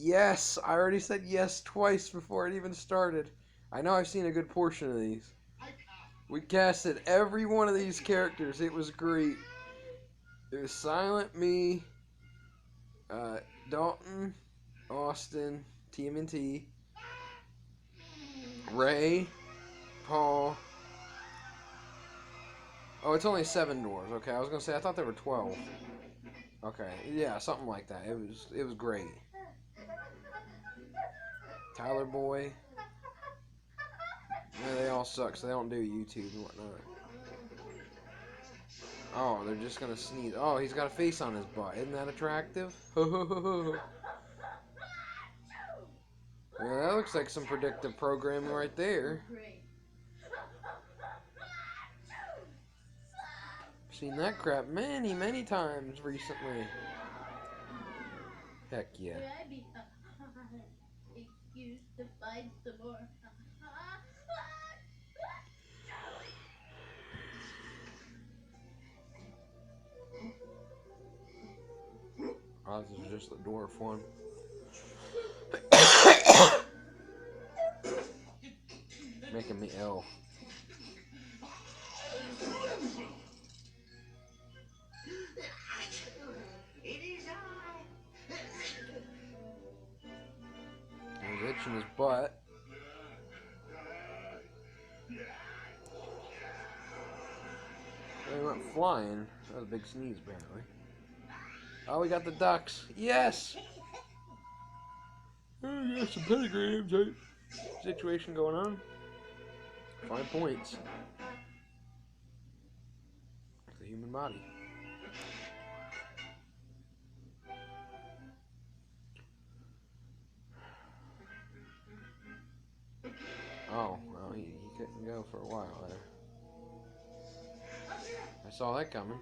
Yes! I already said yes twice before it even started. I know I've seen a good portion of these. We casted every one of these characters. It was great. It was Silent, me, Dalton, Austin, TMNT, Ray, Paul. Oh, it's only 7 doors. Okay, I was gonna say I thought there were 12. Okay, yeah, something like that. It was great. Tyler Boy. Yeah, they all suck, so they don't do YouTube and whatnot. Oh, they're just gonna sneeze. Oh, he's got a face on his butt. Isn't that attractive? Yeah, that looks like some predictive programming right there. Seen that crap many, many times recently. Heck yeah. Oh, this is just the dwarf one. Making me ill. He's itching his butt. He went flying. That was a big sneeze, apparently. Oh, we got the ducks. Yes! Oh, we got some pentagram type situation going on. 5 points. The human body. Oh, well, he couldn't go for a while there. I saw that coming.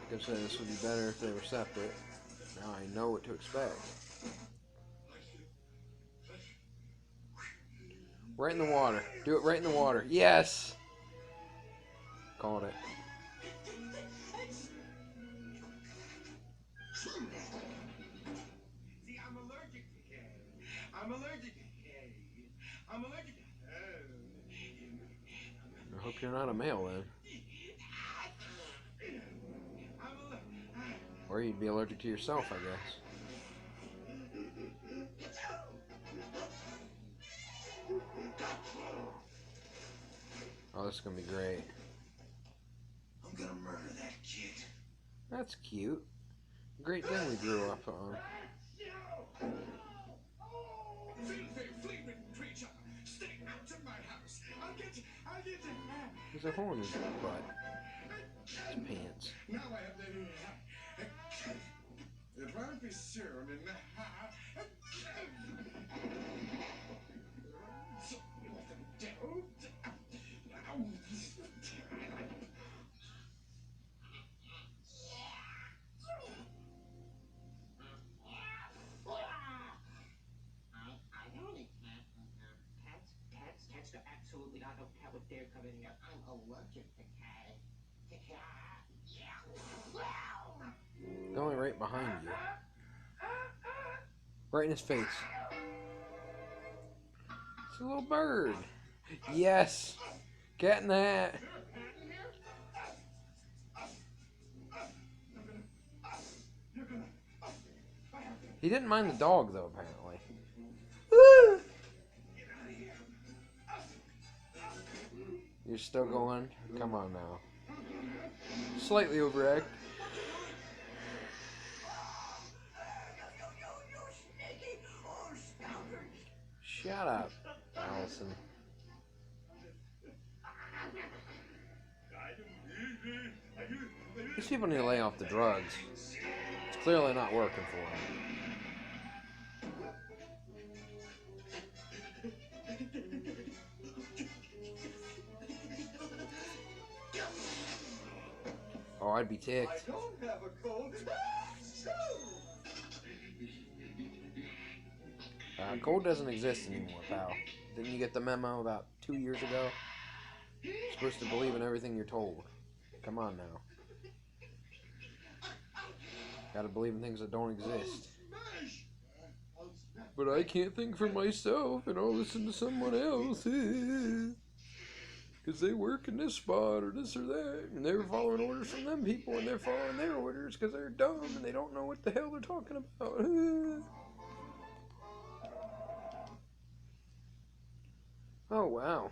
I said this would be better if they were separate. Now I know what to expect. Right in the water. Do it right in the water. Yes! Called it. See, I'm allergic to hay. I'm allergic to hay. I'm allergic to I hope you're not a male then. Or you'd be allergic to yourself, I guess. Oh, this is gonna be great. I'm gonna murder that kid. That's cute. Great thing we grew up on. Creature, stay out of my house. I'll get you. There's a hole in his butt. His pants. Now I have the therapy serum in the Cats do absolutely not know cat what they're coming up. I'm allergic to cat. They're only right behind you. Right in his face. It's a little bird. Yes! Cat in the hat. He didn't mind the dog, though, apparently. You're still going? Come on now. Slightly overact. Shut up, Allison. These people need to lay off the drugs. It's clearly not working for them. Oh, I'd be ticked. I don't have a cold. Cold doesn't exist anymore, pal. Didn't you get the memo about 2 years ago? You're supposed to believe in everything you're told. Come on now. Gotta believe in things that don't exist. But I can't think for myself, and I'll listen to someone else. Because they work in this spot or this or that, and they're following orders from them people, and they're following their orders because they're dumb and they don't know what the hell they're talking about. Oh, wow.